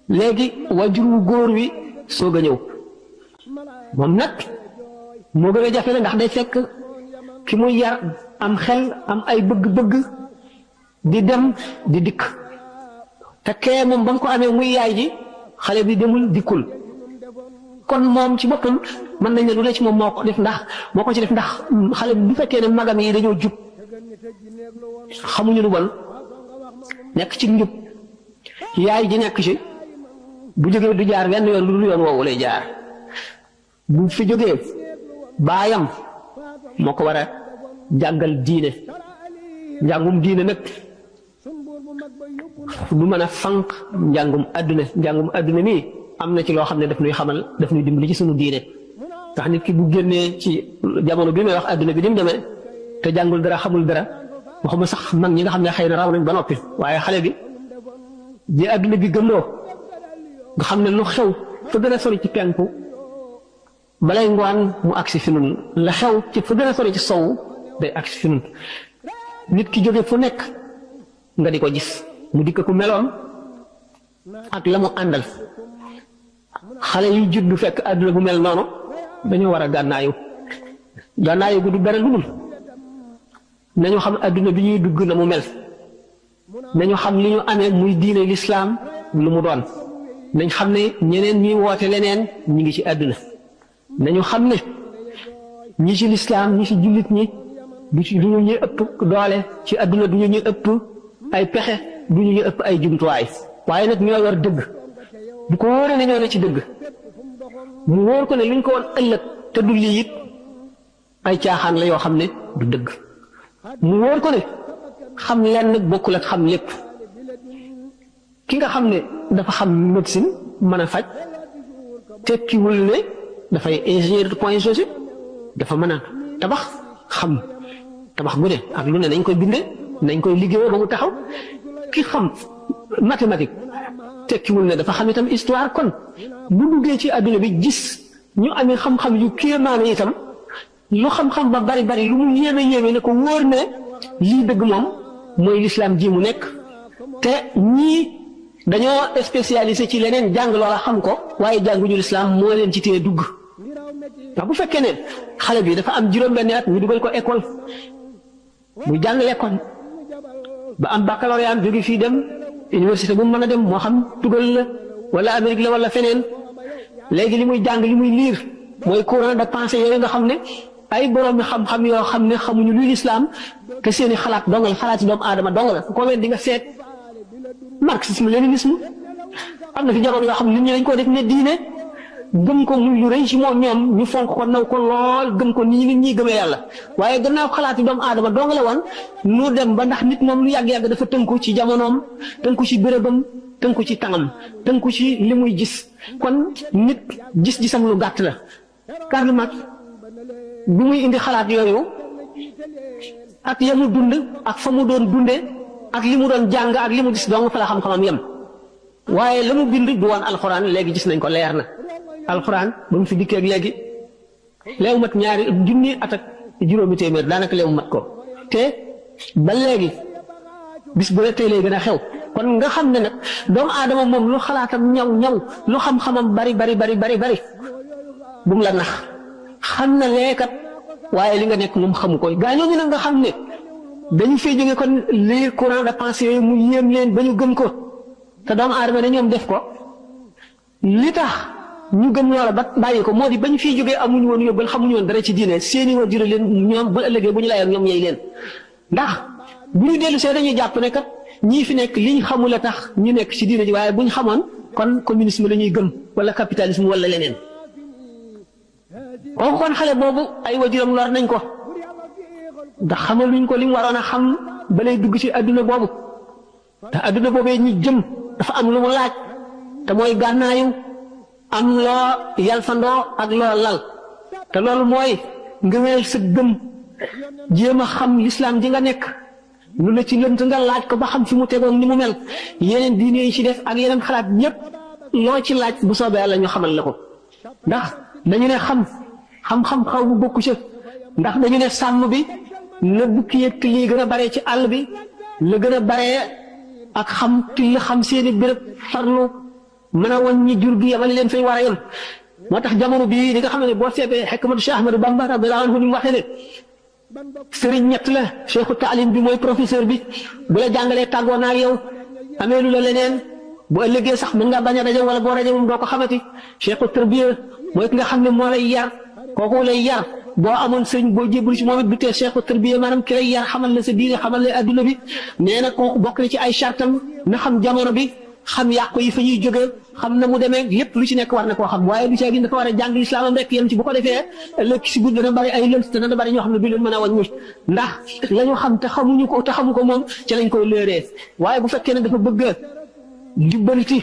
léegi wajur wu góor wi soog a ñëw moom nag moo gën a jafe la ndax day fekk ki muy yar am xel am ay bëgg-bëgg di dem di dikk te kee moom ba mu ko amee muy yaay ji xale bi demul dikkul kon moom ci boppam mën nañ ne lu ne ci moom moo ko ci def ndax xale bi bu fekkee ne magam yi dañoo jub xamuñu lu bon nekk ci njub yaay ji nekk ci bu jógee du jaar wenn yoon lu dul yoon woowu lay jaar bu fi jógee baayam moo ko war a jàngal diine njàngum diine nag du mën a fanq njàngum adduna mi am na ci loo xam ne daf ñuy dimbali ci sunu diine ndax nit ki bu génnee ci jamono bi may wax adduna bi ni mu demee te jàngul dara xamul dara waxuma sax mag ñi nga xam ne xëy na raw nañ ba noppi waaye xale bi di adduna bi gëmloo nga xam ne lu xew fa gën a sori ci penku balay ngoon mu agsi fi nun la xew ci fa gën a sori ci sowu day agsi fi nun nit ki jóge fu nekk nga di ko gis mu dikk ku meloon ak la mu àndal xale yu juddu fekk àdduna bu mel noonu dañoo war a gànnaayu gu du dara lu dul nañu xam àdduna bi ñuy dugg na mu mel nañu xam li ñu amee muy diine lislaam lu mu doon nañ xam ne ñeneen ñi woote leneen ñi ngi ci àdduna nañu xam ne ñi ci lislaam ñi ci jullit ñi du ñu ñuy ëpp doole ci àdduna du ñu ñuy ëpp ay pexe du ñu ñuy ëpp ay jumtuwaay waaye nag ñoo yor dëgg bu ko wóoree ne ñoo ne ci dëgg mu wóor ko ne luñ ko woon ëllëg te du lii it ay caaxaan la yoo xam ne du dëgg mu wóor ko ne xam lenn bokkul ak xam lépp ki nga xam ne dafa xam médecine mën a faj tekkiwul ne dafay ingénieur de point G dafa mën a tabax xam tabax gu ne ak lu ne nañ koy bindee nañ koy liggéeyoo ba mu taxaw ki xam mathématique tekkiwul ne dafa xam itam histoire kon bu duggee ci àdduna bi gis ñu amee xam-xam yu kéemaane itam lu xam-xam ba bari bari lu mu yéeme ne ko wóor ne lii dëgg moom mooy lislaam ji mu nekk te ñii dañoo spécialisé ci leneen jàng loola xam ko waaye jànguñu lislaam moo leen ci tee dugg ndax bu fekkee ne xale bi dafa am juróom-benni at ñu dugal ko école muy jàng l'école ba am baccalauréat jóge fii dem université bu mu mën a dem moo xam tugal la wala Amérique la wala feneen léegi li muy jàng li muy liir mooy courant de pensée yooyu nga xam ne ay borom xam-xam yoo xam ne xamuñu luy lislaam te seeni xalaat dongal xalaat yi doomu aadama dongal ko wen di nga seet marxisme léninisme am na fi jamono yoo xam ne nit ñi dañ ko def ne diine gëm ko muy lu rëy ci moom ñoom ñu fonk ko naw ko lool gëm ko nii nit ñi gëmee yàlla waaye gannaaw xalaat yi doomu aadama dong la woon nu dem ba ndax nit moom lu yàgg-yàgg dafa tënku ci jamonoom tënku ci bérébam tënku ci tàngam tënku ci li muy gis kon nit gis-gisam lu gàtt la Karl Marx bi muy indi xalaat yooyu ak ya mu dund ak fa mu doon dunde ak li mu doon jàng ak li mu gis dong fa la xam-xamam yem waaye la mu bind du woon alxuraan léegi gis nañ ko leer na alxuraan ba mu fi dikkee ak léegi léew mat ñaari junni at ak juróomi téeméer daanaka léew mat ko te ba léegi bis bu ne tey lay gën a xew kon nga xam ne nag doomu aadama moom lu xalaatam ñaw lu xam-xamam bari bu mu la nax xam na leekat waaye li nga nekk moom xamu koy gaañoo ñu nag nga xam ne dañu fay jóge kon lii courant de pensée yooyu mu yéem leen ba ñu gëm ko te doomu aadama ne ñoom def ko li tax ñu gëm loola ba bàyyi ko moo di ba ñu fiy jógee amuñu woon yóbbal xamuñu woon dara ci diine seeni waajur leen ñoom bu ëllëgee bu ñu layoon ñoom ñey leen ndax bu ñu dellu see dañuy jàpp ne kat ñii fi nekk liñ xamul a tax ñu nekk ci diine ji waaye bu ñu xamoon kon communisme la ñuy gëm wala capitalisme wala leneen kooku kon xale boobu ay waajuram lor nañ ko ndax xamal luñ ko li mu waroon a xam ba lay dugg ci adduna boobu te adduna boobee ñu jëm dafa am lu mu laaj te mooy gànnaayu am loo yalfandoo ak loo lal te loolu mooy nga wéyal sa gëm jéem a xam lislaam ji nga nekk lu la ci lënt nga laaj ko ba xam fi mu tegoon ni mu mel yeneen diine yi ci def ak yeneen xalaat ñëpp loo ci laaj bu soobee yàlla ñu xamal la ko ndax dañu ne xam-xam xaw bu bokku ci ndax dañu ne sàmm bi la bukki yëg lii gën a bare ci àll bi la gën a bare ak xam till xam seeni béréb farlu mën a wàññi jur gi yamale leen fay war a yem moo tax jamono bii li nga xam ne boo seetee xikmatu Cheikh Ahmadou Bamba radiyallahu anhu ni mu waxee ne sëriñ ñett la cheikhu taalim bi mooy professeur bi bu la jàngalee tàggoo naa ak yow amee lu la leneen bu ëllëgee sax mën nga bañ a daje wala boo rajo moom doo ko xamati cheikhu tarbiya mooy ki nga xam ne moo lay yar kooku lay yar boo amoon sëriñ boo jébbalu ci moom it du tee cheikhu tarbiya maanaam ki lay yar xamal la sa diine xamal la adduna bi nee na kooku bokk na ci ay chartam na xam jamono bi xam yàqu yi fa ñuy jógee xam na mu demee lépp lu ci nekk war na koo xam waaye lu ci gi dafa war a jàng lislaamam rek yem ci bu ko defee ëllëg si guddi dana bari ay lënt te dana bari ñoo xam ne du leen mën a wàññi ndax la ñu xam te xamuñu ko te xamu ko moom ci lañ koy léeree waaye bu fekkee ne dafa bëgg a jubbanti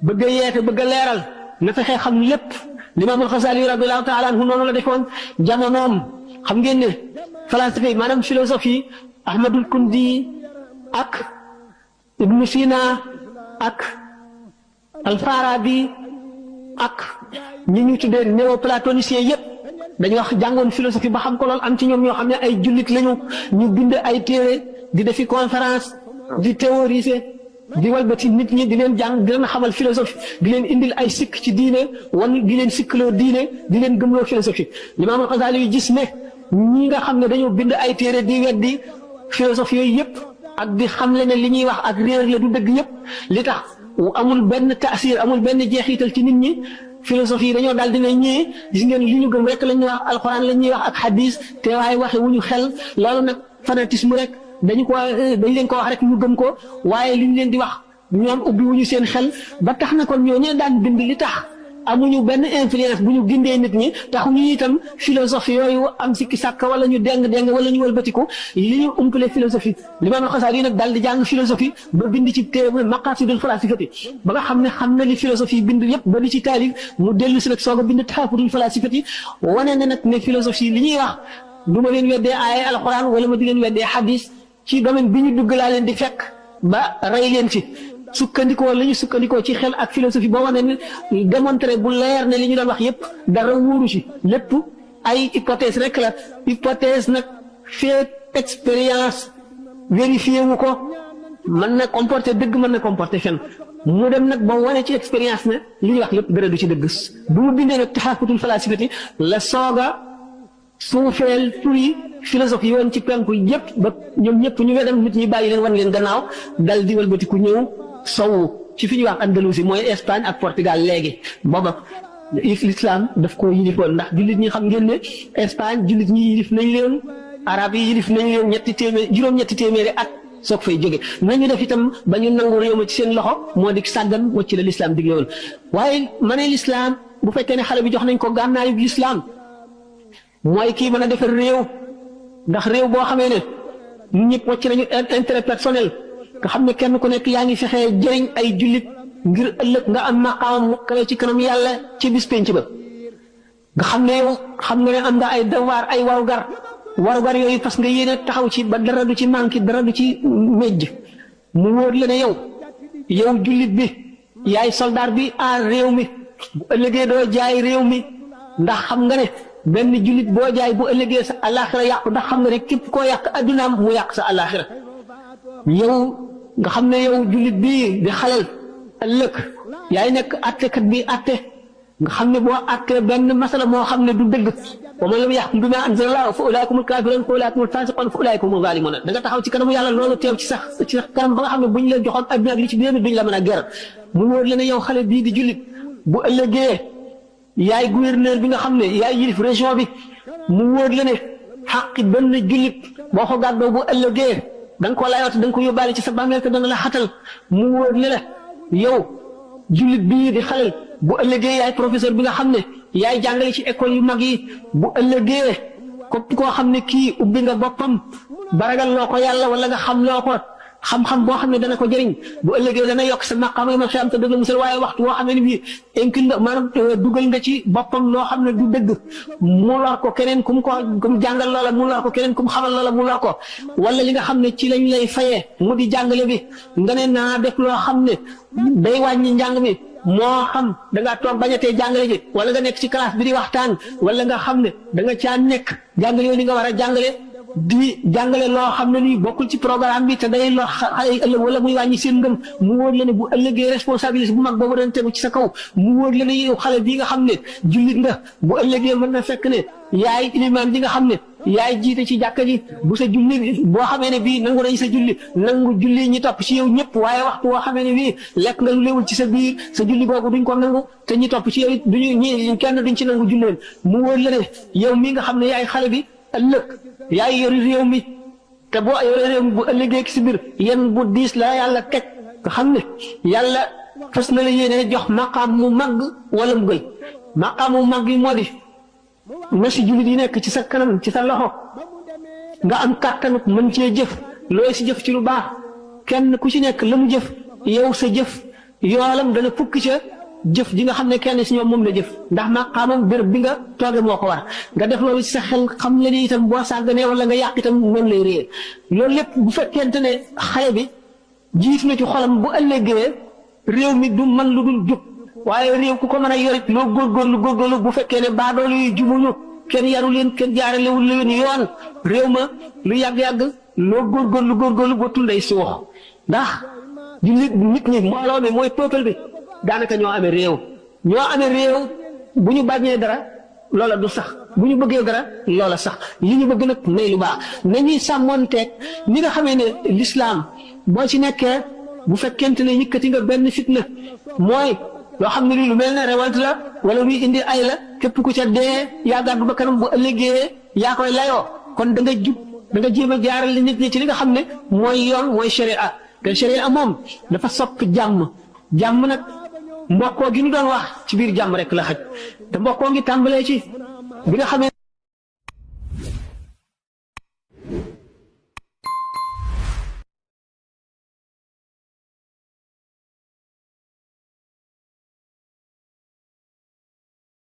bëgg a yeete bëgg a leeral na fexee xam lépp Limaamul Xasaali radiyallaahu taala anhu noonu la defoon jamonoom xam ngeen ne falasifa yi maanaam philosophie Ahmadul Kundi ak Ibnu Sina ak Alfarabi ak ñi ñu tuddee néoplatoniciens yëpp dañu wax jàngoon philosophie ba xam ko lool am ci ñoom ñoo xam ne ay jullit lañu ñu bind ay téere di defi conférence di théoriser di walbati nit ñi di leen jàng di leen xamal philosophie di leen indil ay sikk ci diine wan di leen sikkloo diine di leen gëmloo philosophie Limaamul Xasaali yu gis ne ñi nga xam ne dañoo bind ay téere di weddi philosophie yooyu yëpp ak di xamle ne li ñuy wax ak réer la du dëgg yëpp li tax amul benn taasir amul benn jeexital ci nit ñi philosophie yi dañoo daal dina ñëwee gis ngeen li ñu gëm rek la ñuy wax alxuraan la ñuy wax ak hadis te waaye waxe wu ñu xel loolu nag fanatisme rek dañ leen ko wax rek ñu gëm ko waaye li ñu leen di wax ñoom ubbi wu ñu seen xel ba tax na kon ñooñu daan bind li tax amuñu benn influence bu ñu gindee nit ñi taxuñu itam philosophie yooyu am sikki sàkk wala ñu deng wala ñu wëlbatiku li ñu umpale philosophie Limaamul Xasaali yi nag daal di jàng philosophie ba bind ci téere maqaasidul falaasifati ba nga xam ne li philosophie bind yëpp ba li ci taalif mu dellu si nag soog a bind tahaafudul falaasifati wane na nag ne philosophie li ñuy wax du ma leen weddee aaya alxuraan wala ma di leen weddee hadis ci domaine bi ñu dugg laa leen di fekk ba rey leen ci sukkandikoo la ñu sukkandikoo ci xel ak philosophie boo wane ne démontré bu leer ne li ñu doon wax yépp dara wóoru ci lépp ay hypothèse rek la hypothèse nag fait expérience vérifié wu ko mën na comporter dëgg mën na comporter fen mu dem nag ba wane ci expérience ne li ñuy wax lépp dara du ci dëgg bu mu bindee nag taxafutul falaasifati la sooga suufeel turi philosophie yoon ci penku yépp ba ñoom ñëpp ñu nga dem nit ñi bàyyi leen wan leen gannaaw dal di wëlbatiku ñëw sowu ci fi ñuy wax Andalousie mooy Espagne ak Portugal léegi booba l'islam daf ko yilifoon ndax jullit ñi xam ngeen ne Espagne jullit ñi yilif nañ leen arab yi yilif nañ leen juróom-ñetti téeméeri at soog fay jóge nañu def itam ba ñu nangu réew ma ci seen loxo moo di sàggan wacc la l'islam digle woon waaye ma ne l'islam bu fekkee ne xale bi jox nañ ko gànnaayu l'islam mooy kii mën a defar réew ndax réew boo xamee ne ñëpp wàcc nañu intérêt personnel nga xam ne kenn ku nekk yaa ngi fexee jëriñ ay jullit ngir ëllëg nga am maqaam mu kawe ci kanam yàlla ci bis penc ba nga xam ne yow xam nga ne am nga ay devoir ay warugar yooyu parce que yéene taxaw ci ba dara du ci manqué dara du ci mejj mu wóor la ne yow jullit bi yaay soldat bi aar réew mi bu ëllëgee doo jaay réew mi ndax xam nga ne benn jullit boo jaay bu ëllëgee sa àllaaxira yàqu ndax xam nga ne képp koo yàq addunaam mu yàq sa àllaaxira yow nga xam ne yow jullit bii di xalal ëllëg yaay nekk attekat bi atte nga xam ne boo atte benn masala moo xam ne du dëgg wa man lam yaxkum bimaa anzalallaahu fa ulaaika humul kaafiruun fa ulaaika humul faasiquun fa ulaaika humu zaalimuun da nga taxaw ci kanamu yàlla loolu teew ci sax kanam ba nga xam ne bu ñu leen joxoon adduna ak li ci biir duñ la mën a ger mu wóor la ne yow xale bii di jullit bu ëllëgee yaay gouverneur bi nga xam ne yaay yilif région bi mu wóor la ne xaqi benn jullit boo ko gàddoo bu ëllëgee da nga ko layoot da nga ko yóbbaale ci sa bàmmeel te dana la xatal mu wóor la yow jullit bii di xalel bu ëllëgee yaay professeur bi nga xam ne yaay jàngale ci école yu mag yi bu ëllëgee képp koo xam ne kii ubbi nga boppam baragal loo ko yàlla wala nga xam loo ko xam-xam boo xam ne dana ko jëriñ bu ëllëgee dana yokk sa maqaama ma xam te dëgg musal waaye waxtu woo xam ne bii incul la maanaam dugal nga ci boppam loo xam ne du dëgg mu lor ko keneen kum jàngal loola mu lor ko keneen kum xamal loola mu lor ko wala li nga xam ne ci lañ lay fayee mu di jàngale bi nga ne naa def loo xam ne day wàññi njàng mi moo xam da ngaa toog bañatee jàngale ji wala nga nekk ci classe bi di waxtaan wala nga xam ne da nga caa nekk jàngale yow li nga war a jàngale di jàngale loo xam ne nii bokkul ci programme bi te day loo xale yi ëllëg wala muy wàññi seen ngëm mu wóor la ne bu ëllëgee responsabilité bu mag boobu dañ tegu ci sa kaw mu wóor la ne yow xale bii nga xam ne jullit nga bu ëllëgee mën na fekk ne yaay ilimaan ji nga xam ne yaay jiite ci jàkka ji bu sa julli boo xamee ne bii nangu nañ sa julli nangu julli ñi topp ci yow ñëpp waaye waxtu boo xamee ne bii lekk nga lu léwul ci sa biir sa julli googu duñ ko nangu te ñi topp ci yow it duñu ñi kenn duñ ci nangu julleen mu wóor la ne yow mii nga xam ne yaay xale bi ëllëg yaay yori réew mi te boo yore réew mi bu ëllëgee ci si biir yéen bu diis la yàlla teg nga xam ne yàlla fas na la yéene jox maqaam mu màgg wala mu gël maqaam mu màgg yi moo di na si jullit yi nekk ci sa kanam ci sa loxo nga am kàttanu mën cee jëf looy si jëf ci lu baax kenn ku ci nekk la mu jëf yow sa jëf yoolam dana fukk ca jëf ji nga xam ne kenn si ñoom moom la jëf ndax maqaamam béréb bi nga tooge moo ko war nga def loolu ci sa xel xam le ni itam boo sàgganee wala nga yàq itam noonu lay réer loolu lépp bu fekkente ne xale bi jiit na ci xolam bu ëllëgee réew mi du man lu dul jub waaye réew ku ko mën a yorit loo góorgóorlu bu fekkee ne baadoolu yi jubuñu kenn yaru leen kenn jaaralewul leen yoon réew ma lu yàgg-yàgg loo góorgóorlu ba tunday si wax ndax jullit nit ñi mbooloo mi mooy peuple bi daanaka ñoo amee réew bu ñu bañee dara loola du sax bu ñu bëggee dara loola sax li ñu bëgg nag nay lu baax nañuy sàmmoonteeg ni nga xamee ne lislaam boo ci nekkee bu fekkente ne yëkkati nga benn fitna mooy loo xam ne lii lu mel ne révolte la wala luy indi ay la képp ku ca dee yaa gàddu ba kanam bu ëllëgee yaa koy layoo kon da nga jub da nga jéem a jaarale nit ñi ci li nga xam ne mooy yoon mooy sharia te sharia moom dafa sopp jàmm nag mbokkoo gi ñu doon wax ci biir jàmm rek la xaj te mbokkoo ngi tàmbalee ci bi nga xamee